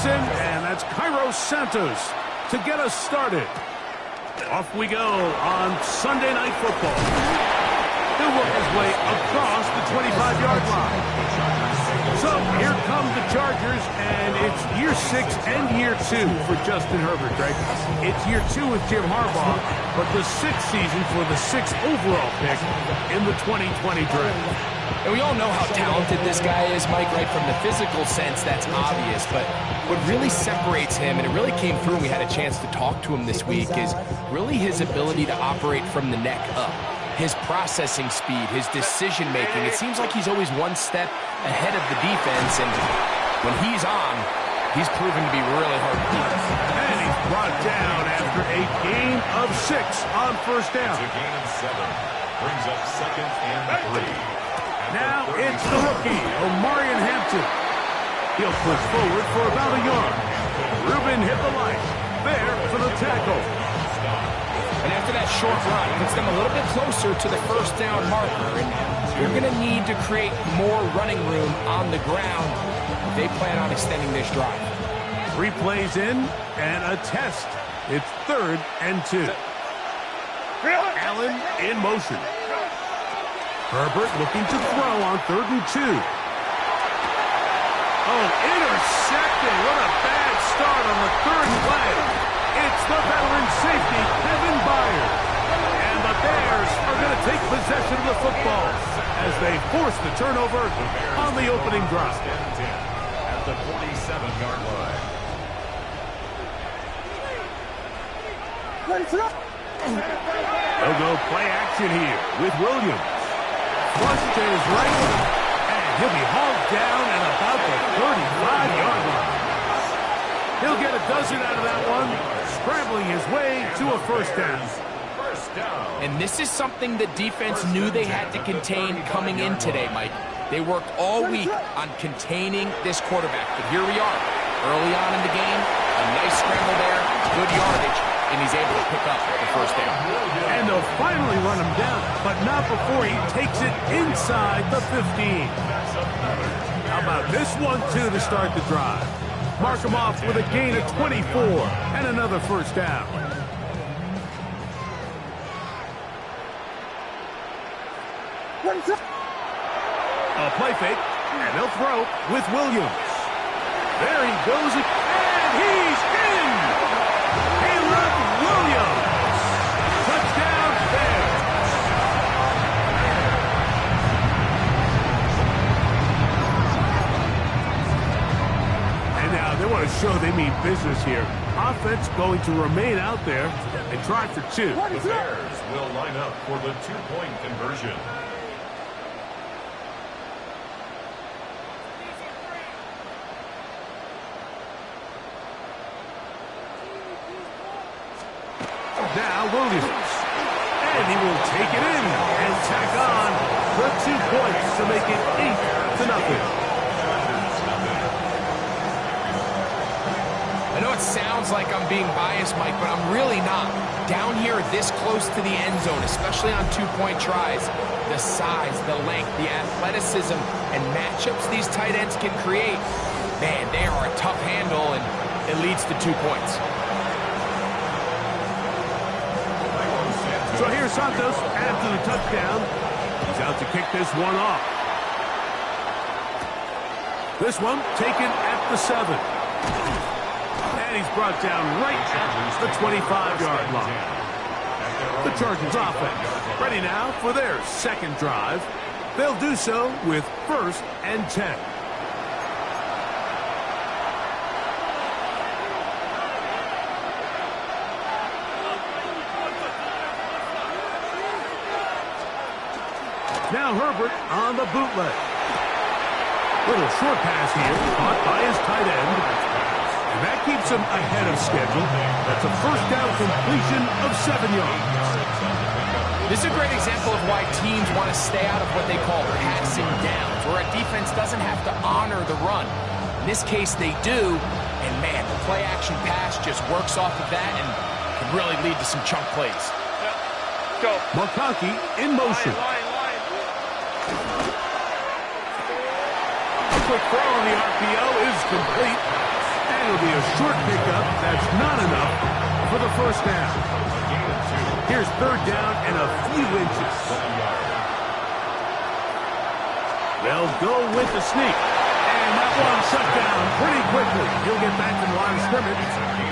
Jackson, and that's Cairo Santos to get us started. Off we go on Sunday Night Football. He'll work his way across the 25-yard line. So here come the Chargers, and it's year 6 and year 2 for Justin Herbert, Greg. It's year 2 with Jim Harbaugh, but the 6th season for the 6th overall pick in the 2020 draft. And we all know how talented this guy is, Mike, right? From the physical sense, that's obvious. But what really separates him, and it really came through when we had a chance to talk to him this week, is really his ability to operate from the neck up. His processing speed, his decision-making. It seems like he's always one step ahead of the defense, and when he's on, he's proven to be really hard to beat. And he's brought down after a gain of 6 on first down. It's a gain of 7. Brings up 2nd and 3. Now it's the rookie, Omarion Hampton. He'll push forward for about a yard. Reuben hit the light. There for the tackle. And after that short run, it puts them a little bit closer to the first down marker. And you're going to need to create more running room on the ground if they plan on extending this drive. 3 plays in and a test. It's 3rd and 2. Allen in motion. Herbert looking to throw on 3rd and 2. Oh, intercepted. What a bad start on the 3rd play. It's the veteran safety, Kevin Byard. And the Bears are going to take possession of the football as they force the turnover on the opening drive. At the 47-yard line. They'll go play action here with Williams. Flush to his right, and he'll be hauled down at about the 35-yard line. He'll get a dozen out of that one, scrambling his way to a first down. And this is something the defense knew they had to contain coming in today, Mike. They worked all week on containing this quarterback, but here we are. Early on in the game, a nice scramble there, good yardage, and he's able to pick up the first down. And they'll finally run him down, but not before he takes it inside the 15. How about this one, too, to start the drive? Mark him off with a gain of 24 and another first down. A play fake, and they'll throw with Williams. There he goes, and he's in! Caleb Williams! Touchdown, Bears! And now they want to show they mean business here. Offense going to remain out there and try for 2. The Bears will line up for the 2-point conversion. Now Williams, and he will take it in and tack on the 2 points to make it 8-0. I know it sounds like I'm being biased, Mike, but I'm really not. Down here this close to the end zone, especially on 2-point tries, the size, the length, the athleticism, and matchups these tight ends can create, man, they are a tough handle, and it leads to 2 points. So here's Santos after the touchdown. He's out to kick this one off. This one taken at the 7. And he's brought down right at the 25-yard line. The Chargers offense ready now for their 2nd drive. They'll do so with 1st and 10. Now Herbert on the bootleg. Little short pass here, caught by his tight end. And that keeps him ahead of schedule. That's a first down completion of 7 yards. This is a great example of why teams want to stay out of what they call passing downs, where a defense doesn't have to honor the run. In this case, they do. And, man, the play-action pass just works off of that and can really lead to some chunk plays. Go. McConkey in motion. A quick throw on the RPO is complete. And It'll be a short pickup. That's not enough for the first down. Here's third down and a few inches. They'll go with the sneak. And that one shut down pretty quickly. He'll get back to the line of scrimmage.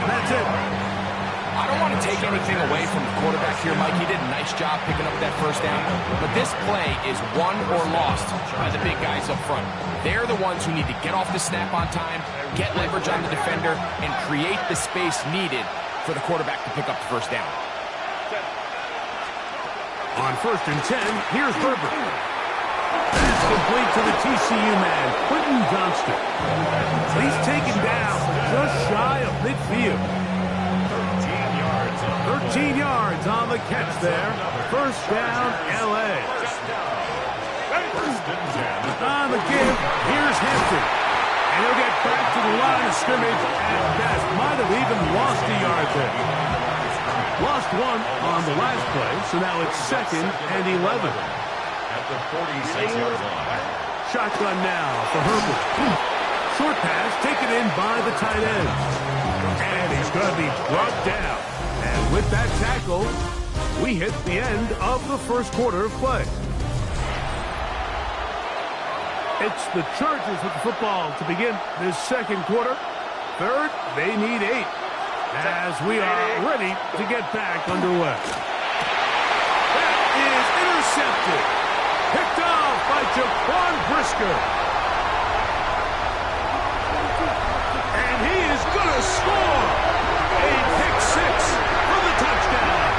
That's it. I don't want to take anything away from the quarterback here, Mike. He did a nice job picking up that first down. But this play is won or lost by the big guys up front. They're the ones who need to get off the snap on time, get leverage on the defender, and create the space needed for the quarterback to pick up the first down. On 1st and 10, here's Herbert. That's complete to the TCU man, Quentin Johnston. He's taken down just shy of midfield. 13 yards on the catch there. First down, L.A. On the give, here's Hampton. And he'll get back to the line of scrimmage, and that might have even lost a yard there. Lost one on the last play, so now it's 2nd and 11. At the 46-yard line. Shotgun now for Herbert. Short pass taken in by the tight end. And he's going to be brought down. And with that tackle, we hit the end of the first quarter of play. It's the Chargers with the football to begin this second quarter. Third, they need 8 as we are ready to get back underway. That is intercepted. Picked off by Jaquan Brisker. And he is going to score. A pick 6 for the touchdown.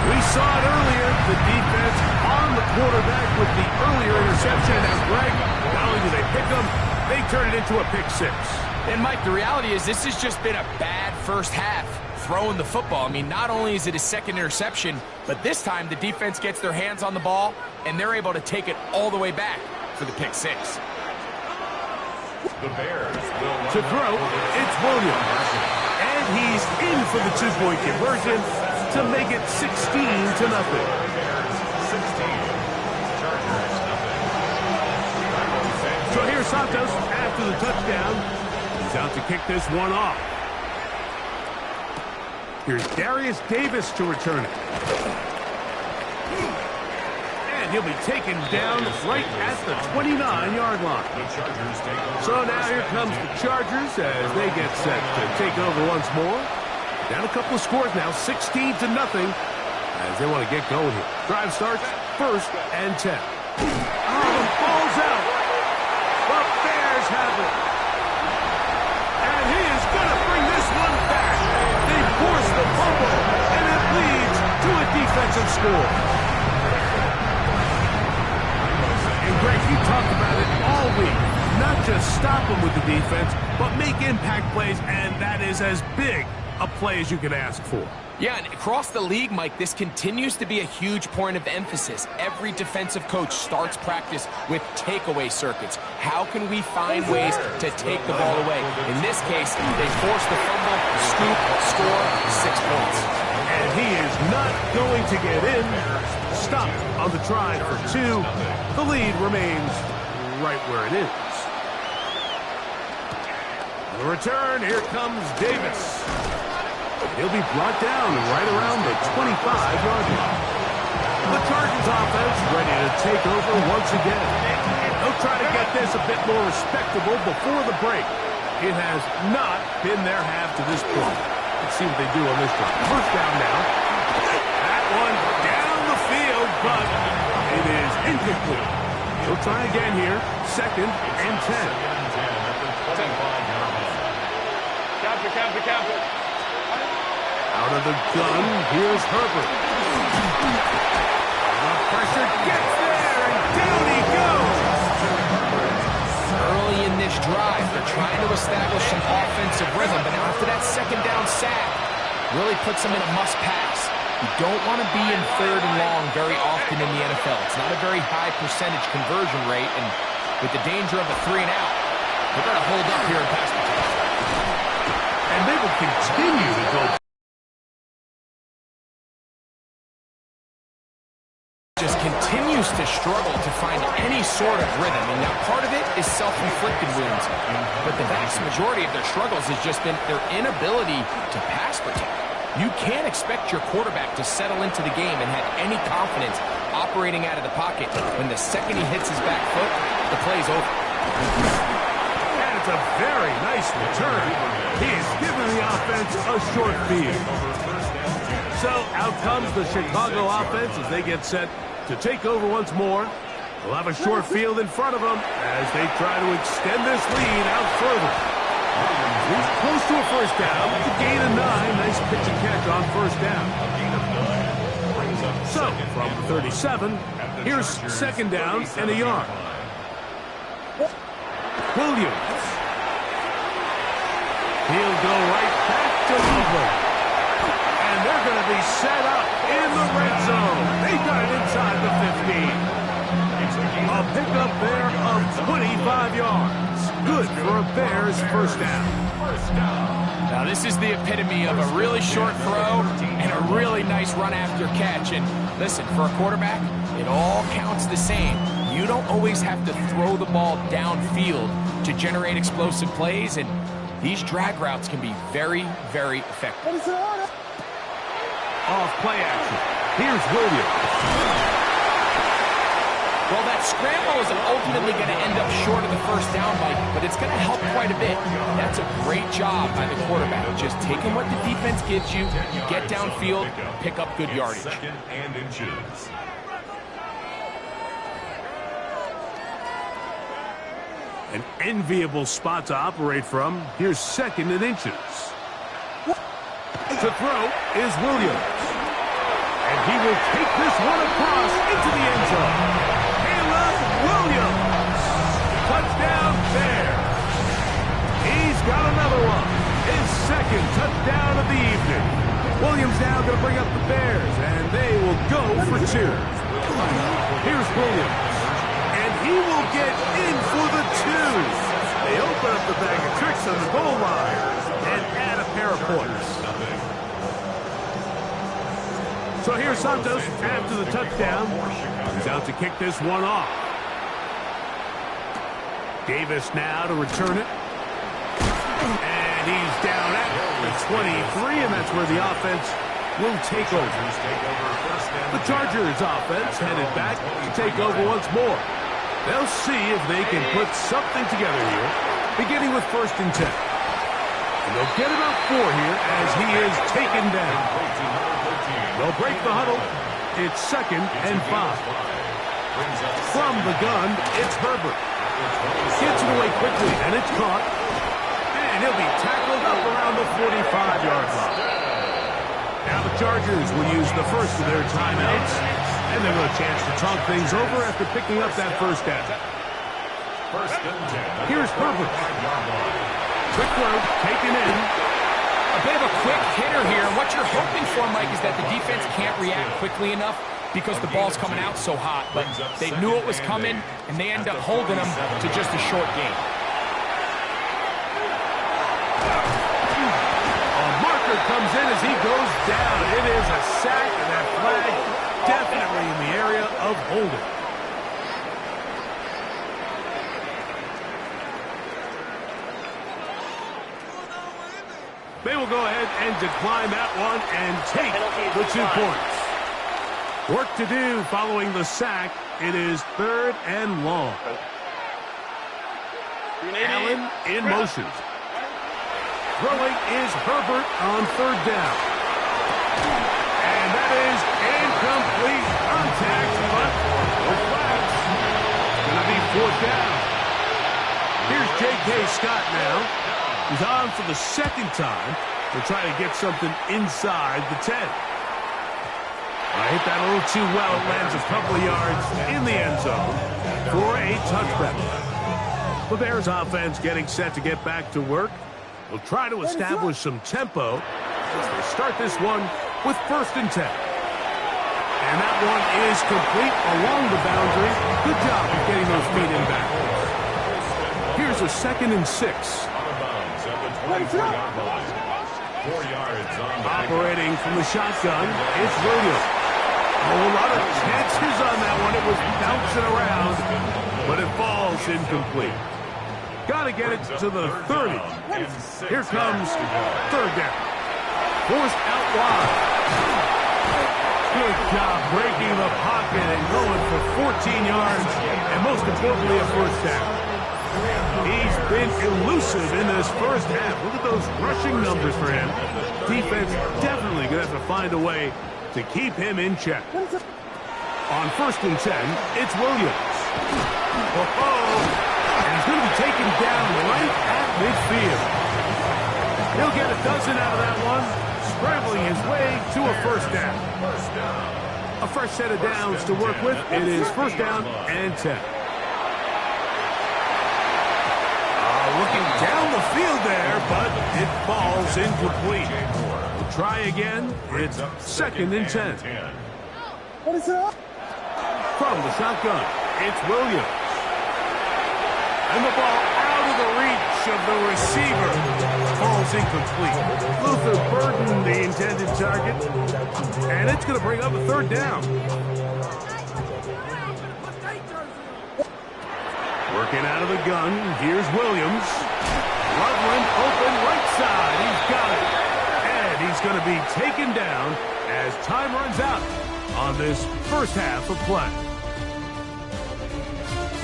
We saw it earlier. The defense on the quarterback with the earlier interception. And Greg, not only do they pick him, they turn it into a pick 6. And, Mike, the reality is this has just been a bad first half throwing the football. I mean, not only is it his second interception, but this time the defense gets their hands on the ball, and they're able to take it all the way back for the pick 6. The Bears will To throw, it's Williams. And he's in for the 2-point conversion to make it 16-0. Bears 16. Chargers nothing. So here's Santos after the touchdown. He's out to kick this one off. Here's Darius Davis to return it. And he'll be taken down right at the 29-yard line. The Chargers take over. So now here comes the Chargers as they get set to take over once more. Down a couple of scores now, 16-0, as they want to get going here. Drive starts 1st and 10. Oh, the ball's out. The Bears have it. And he is going to bring this one back. They force the fumble, and it leads to a defensive score. And Greg, you talked about it all week. Not just stop them with the defense, but make impact plays, and that is as big a play as you can ask for. Yeah, and across the league, Mike, this continues to be a huge point of emphasis. Every defensive coach starts practice with takeaway circuits. How can we find ways to take the ball away? In this case, they force the fumble, scoop, score, 6 points. And he is not going to get in. Stop on the try for 2. The lead remains right where it is. The return, here comes Davis. He'll be brought down right around the 25-yard line. The Chargers offense ready to take over once again. They'll try to get this a bit more respectable before the break. It has not been their half to this point. Let's see what they do on this drive. First down now. That one down the field, but it is incomplete. He'll try again here. 2nd and 10. Counter. Out of the gun, here's Herbert. The pressure gets there, and down he goes. Early in this drive, they're trying to establish some offensive rhythm, but now after that second down sack, really puts them in a must-pass. You don't want to be in 3rd and long very often in the NFL. It's not a very high percentage conversion rate, and with the danger of a 3-and-out, they're going to hold up here in pass protection. And they will continue to go. Just continues to struggle to find any sort of rhythm. And now part of it is self-inflicted wounds. But the vast majority of their struggles has just been their inability to pass protect. You can't expect your quarterback to settle into the game and have any confidence operating out of the pocket when the second he hits his back foot, the play's over. And it's a very nice return. He's given the offense a short field. So out comes the Chicago offense as they get set to take over once more. They'll have a short field in front of them as they try to extend this lead out further. He's close to a first down. It's a gain of 9. Nice pitch and catch on first down. So, from 37, here's second down and a yard. Williams. He'll go right back to Cleveland. And they're going to be set up in the red zone. They got it inside the 15. A pickup there of 25 yards. Good for a Bears first down. Now this is the epitome of a really short throw and a really nice run after catch. And listen, for a quarterback, it all counts the same. You don't always have to throw the ball downfield to generate explosive plays, and these drag routes can be very, very effective. Off play action. Here's Williams. Well, that scramble is ultimately going to end up short of the first down, Mike, but it's going to help quite a bit. That's a great job by the quarterback. Just taking what the defense gives you, get downfield, pick up good yardage. Second and inches. An enviable spot to operate from. Here's second and inches. To throw is Williams. And he will take this one across into the end zone. Williams. Touchdown there. He's got another one. His second touchdown of the evening. Williams now going to bring up the Bears, and they will go for 2. Here's Williams. And he will get in for the 2. They open up the bag of tricks on the goal line and add a pair of points. So here's Santos after the touchdown. He's out to kick this one off. Davis now to return it. And he's down at the 23, and that's where the offense will take over. The Chargers offense headed back to take over once more. They'll see if they can put something together here, beginning with 1st and 10. And they'll get about 4 here as he is taken down. They'll break the huddle. It's 2nd and 5. From the gun, it's Herbert. Gets it away quickly, and it's caught. And he'll be tackled up around the 45-yard line. Now the Chargers will use the first of their timeouts, and they'll have a chance to talk things over after picking up that first down. Here's Herbert. Quick throw, taken in. A bit of a quick hitter here. What you're hoping for, Mike, is that the defense can't react quickly enough because the ball's coming out so hot. But they knew it was coming, and they end up holding them to just a short gain. A marker comes in as he goes down. It is a sack, and that flag definitely in the area of holding. They will go ahead and decline that one and take the 2 points. Work to do following the sack. It is 3rd and long. Allen in motion. Throwing is Herbert on 3rd down. And that is incomplete contact, but no flags. It's going to be 4th down. Here's J.K. Scott now. He's on for the 2nd time to try to get something inside the 10. I hit that a little too well. It lands a couple of yards in the end zone for a touchdown. The Bears offense getting set to get back to work. They'll try to establish some tempo as they start this one with 1st and 10. And that one is complete along the boundary. Good job of getting those feet in back. Here's a 2nd and 6. Operating from the shotgun, it's Williams. Oh, a lot of chances on that one. It was bouncing around, but it falls incomplete. Got to get it to the 30. Here comes third down. Forced out wide. Good job breaking the pocket and going for 14 yards, and most importantly, a first down. He's been elusive in this first half. Look at those rushing numbers for him. Defense definitely going to have to find a way to keep him in check. On 1st and 10, it's Williams. And he's going to be taken down right at midfield. He'll get a dozen out of that one, scrambling his way to a first down. A fresh set of downs to work with. It is 1st down and 10. Looking down the field there, but it falls incomplete. We'll try again. It's 2nd and 10. What is it? From the shotgun, it's Williams. And the ball out of the reach of the receiver. Falls incomplete. Luther burdened the intended target. And it's going to bring up a 3rd down. Working out of the gun, here's Williams. Loveland open right side. He's got it. And he's going to be taken down as time runs out on this first half of play.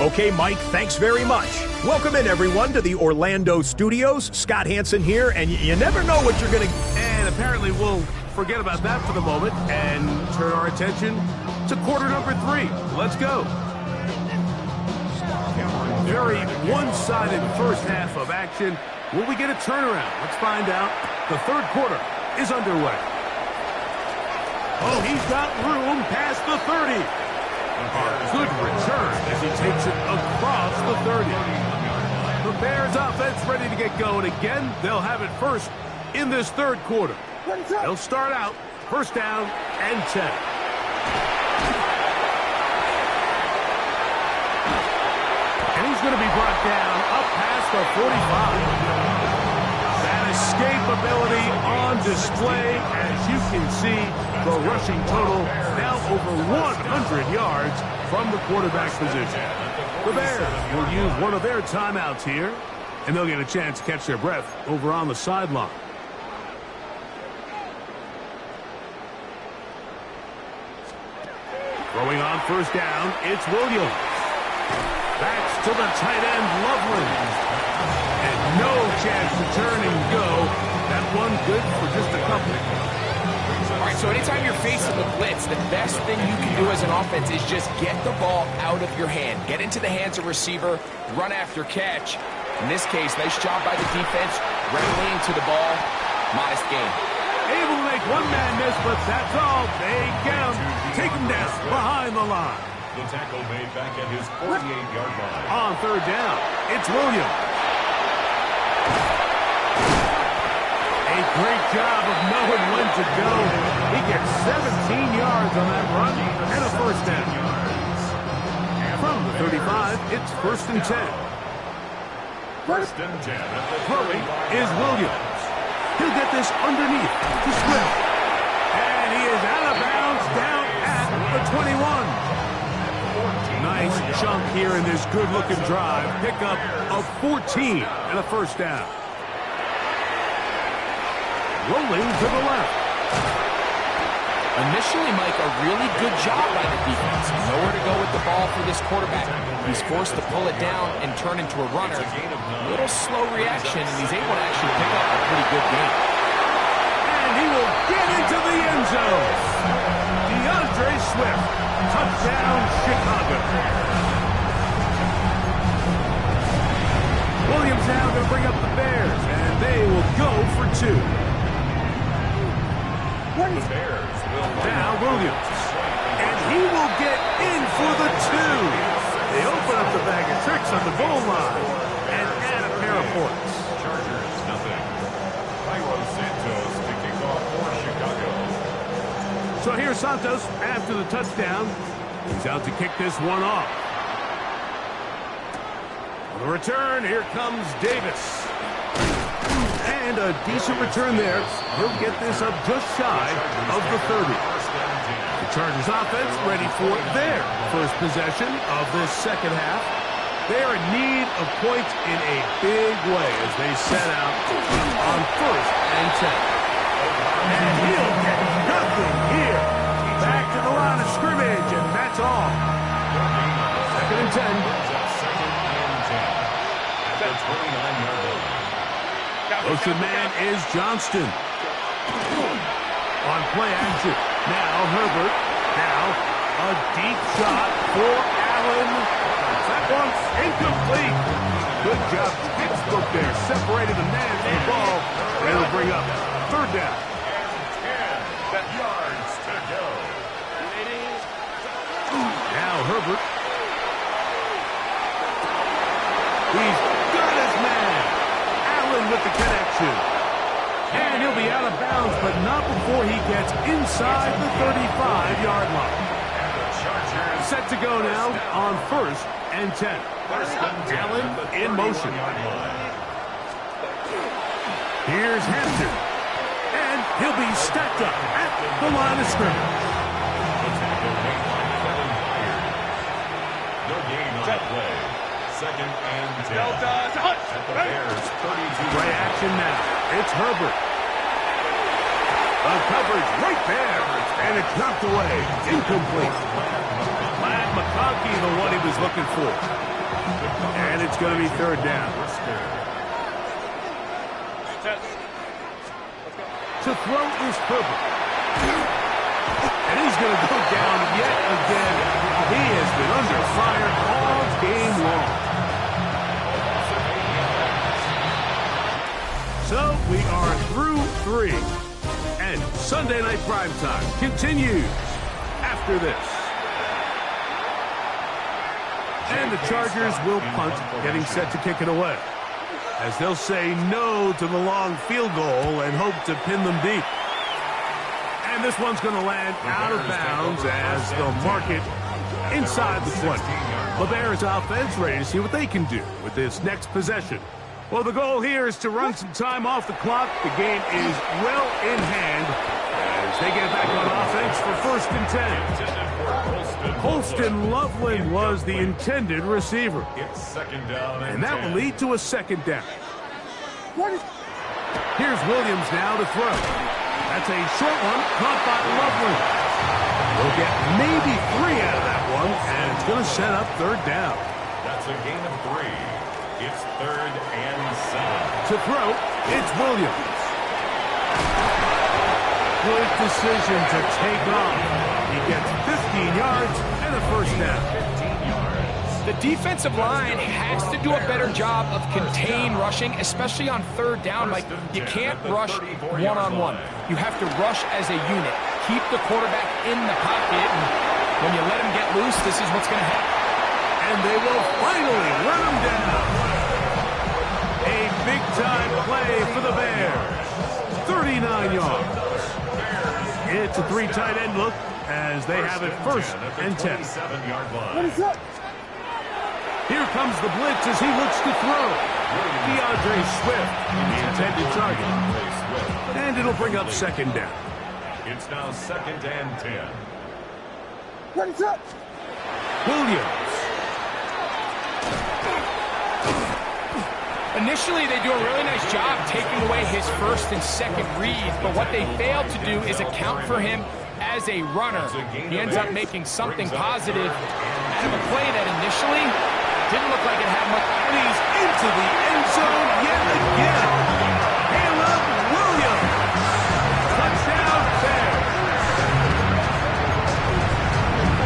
Okay, Mike, thanks very much. Welcome in, everyone, to the Orlando studios. Scott Hansen here, and you never know what you're going to... And apparently we'll forget about that for the moment and turn our attention to quarter number 3. Let's go. Very one-sided first half of action. Will we get a turnaround? Let's find out. The 3rd quarter is underway. Oh, he's got room past the 30. A good return as he takes it across the 30. The Bears offense ready to get going again. They'll have it first in this 3rd quarter. They'll start out 1st down and 10. And he's going to be brought down up past the 45. That escape ability on display. As you can see, the rushing total now over 100 yards from the quarterback position. The Bears will use one of their timeouts here, and they'll get a chance to catch their breath over on the sideline. Throwing on 1st down, it's Williams. Backs to the tight end, Loveland. And no chance to turn and go. That one good for just a couple. All right, so anytime you're facing the blitz, the best thing you can do as an offense is just get the ball out of your hand. Get into the hands of receiver, run after catch. In this case, nice job by the defense, rallying to the ball. Modest gain. Able to make one man miss, but that's all. They get him. Take him down behind the line. The tackle made back at his 48-yard line. On 3rd down, it's Williams. A great job of knowing when to go. He gets 17 yards on that run and a 1st down. From the 35, it's 1st and 10. 1st and 10. Throwing is Williams. He'll get this underneath to Swift. And he is out of bounds down at the 21. Nice chunk here in this good-looking drive. Pick up of 14 and a 1st down. Rolling to the left. Initially, Mike, a really good job by the defense. Nowhere to go with the ball for this quarterback. He's forced to pull it down and turn into a runner. A little slow reaction, and he's able to actually pick up a pretty good game. And he will get into the end zone. DeAndre Swift. Touchdown, Chicago. Williams now going to bring up the Bears, and they will go for 2. The Bears will Now Williams. And he will get in for the 2. They open up the bag of tricks on the goal line and add a pair of points. Chargers, nothing. Cairo Santos to kick off for Chicago. So here's Santos after the touchdown. He's out to kick this one off. On the return, here comes Davis. And a decent return there. He'll get this up just shy of the 30. The Chargers offense ready for their first possession of this second half. They are in need of points in a big way as they set out on 1st and 10. And he'll get nothing here. Back to the line of scrimmage, and that's all. 2nd and 10. Motion man is Johnston. On play action. Now Herbert. Now a deep shot for Allen. That one's incomplete. Good job. Pittsburgh there. Separated the man from the ball. It'll bring up 3rd down. 10 yards to go. Now Herbert. He's got his man. Allen with the connection. And he'll be out of bounds, but not before he gets inside the 35-yard line. Set to go now on 1st and 10. Allen in motion. Here's Hampton. And he'll be stacked up at the line of scrimmage. No gain on the play. 2nd and 10. At the Bears' 32. Play action now. It's Herbert. The coverage right there. And it's knocked away. Incomplete. Matt McConkey, the one he was looking for. And it's going to be 3rd down. To throw is Herbert. And he's going to go down yet again. He has been under fire all game long. So we are through 3. And Sunday Night Primetime continues after this. And the Chargers will punt, getting set to kick it away, as they'll say no to the long field goal and hope to pin them deep. And this one's going to land out of bounds as they'll mark it inside the 20. The Bears offense ready to see what they can do with this next possession. Well, the goal here is to run some time off the clock. The game is well in hand as they get back on offense for 1st and 10. Holston Loveland was the intended receiver. And that will lead to a 2nd down. Here's Williams now to throw. That's a short one caught by Loveland. We'll get maybe 3 out of that one, and it's going to set up 3rd down. That's a gain of 3. It's 3rd and 7. To throw, it's Williams. Good decision to take off. He gets 15 yards and a 1st down. 15 yards. The defensive line has to do a better job of contain rushing, especially on 3rd down. Like, you can't rush one-on-one. You have to rush as a unit. Keep the quarterback in the pocket, and when you let him get loose, this is what's going to happen. And they will finally run him down. A big-time play for the Bears. 39 yards. It's a 3 tight end look as they have it 1st and 10. What is up? Here comes the blitz as he looks to throw. DeAndre Swift, the intended target. And it'll bring up 2nd down. It's now 2nd and 10. What is up? Williams. Initially, they do a really nice job taking away his 1st and 2nd reads, but what they failed to do is account for him as a runner. He ends up making something positive out of a play that initially didn't look like it had much. And he's into the end zone yet again. Caleb Williams. Touchdown Bears.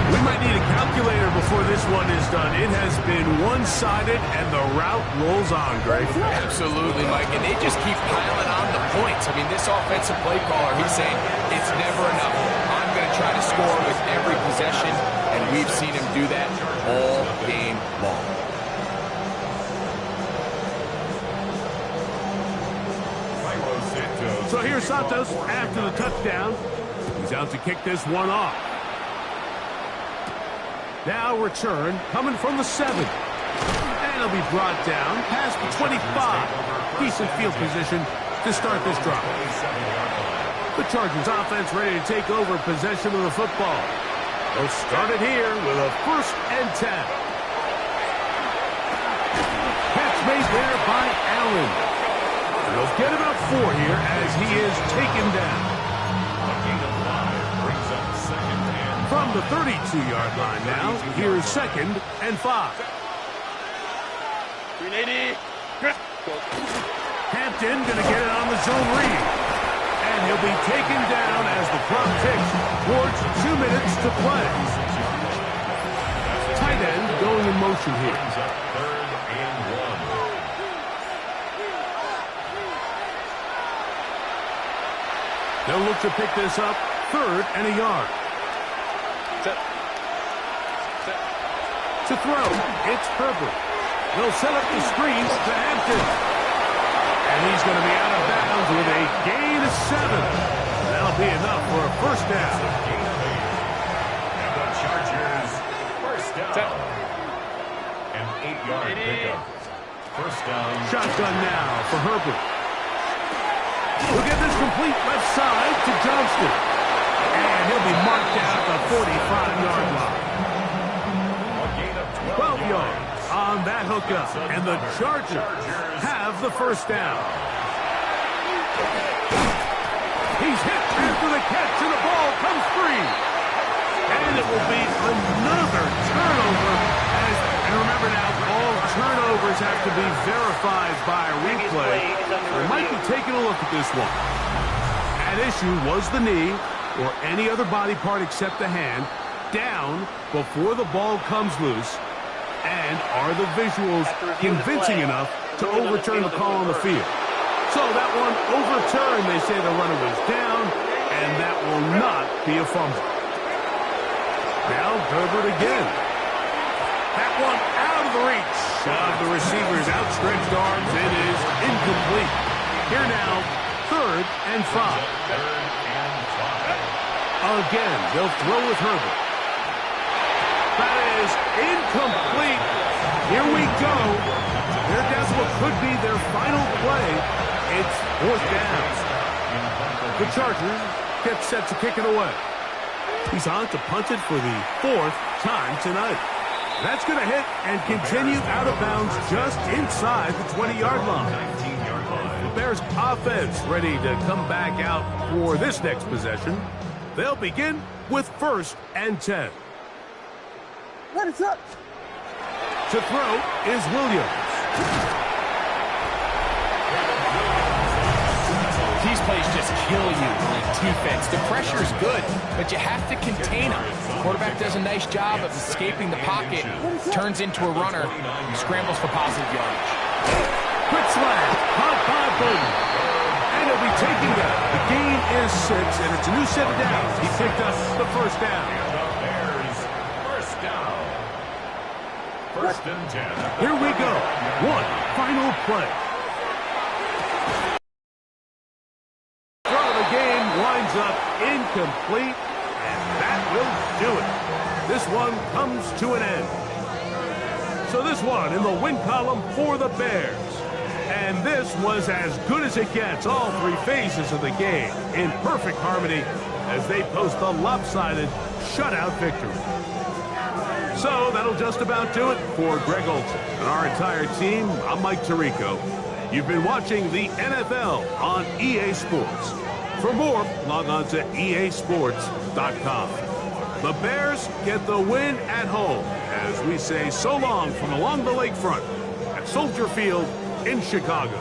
We might need a calculator before this one is done. It has been one-sided, and the route rolls on, Greg. Absolutely, Mike, and they just keep piling on the points. I mean, this offensive play caller, he's saying it's never enough. I'm going to try to score with every possession, and we've seen him do that all game long. So here's Santos after the touchdown. He's out to kick this one off. Now return coming from the 7. And he'll be brought down past the 25. Decent field position to start this drive. The Chargers offense ready to take over possession of the football. They'll start it here with a 1st and 10. Catch made there by Allen. And they'll get about 4 here as he is taken down. A gain of 5 brings up 2nd and From the 32-yard line now, here's 2nd and 5. 380. Hampton going to get it on the zone read. And he'll be taken down as the clock ticks towards 2 minutes to play. Tight end going in motion here. brings up 3rd and 1. They'll look to pick this up 3rd and a yard. To throw, it's Herbert. They'll set up the screen to Hampton. And he's going to be out of bounds with a gain of 7. That'll be enough for a 1st down. Gain of 8. And the Chargers, 1st down. An 8-yard pickup. 1st down. Shotgun now for Herbert. We'll get this complete left side to Johnston. And he'll be marked down at the 45-yard line. A gain of 12 yards on that hookup. And the Chargers have the 1st down. He's hit after the catch, and the ball comes free. And it will be another turnover. And remember now, all turnovers have to be verified by a replay. We might be taking a look at this one. At issue was the knee, or any other body part except the hand, down before the ball comes loose. And are the visuals convincing enough to overturn the call on the field? So that one overturned. They say the runner was down, and that will not be a fumble. Now Herbert again. That one out of the reach of the receiver's outstretched arms. It is incomplete. Here now, 3rd and 5. 3rd and 5. Again, they'll throw with Herbert. That is incomplete. Here we go. They're down to what could be their final play. It's 4th down. The Chargers get set to kick it away. He's on to punt it for the 4th time tonight. That's going to hit and continue out of bounds just inside the 20-yard line. 19-yard line. The Bears offense ready to come back out for this next possession. They'll begin with 1st and 10. Ready, set. To throw is Williams. These plays just kill you on defense. The pressure is good, but you have to contain them. Quarterback does a nice job of escaping the pocket, turns into a runner, scrambles for positive yardage. Quick slant, caught by Burton. And he'll be taken down. The gain is 6, and it's a new set of downs. He picked up the 1st down. The Bears, 1st down. 1st and 10. Here we go. One final play. Throw of the game winds up incomplete, and that will do it. This one comes to an end. So this one in the win column for the Bears. And this was as good as it gets. All 3 phases of the game in perfect harmony as they post a lopsided shutout victory. So that'll just about do it for Greg Olson and our entire team. I'm Mike Tirico. You've been watching the NFL on EA Sports. For more, log on to easports.com. The Bears get the win at home as we say so long from along the lakefront at Soldier Field in Chicago.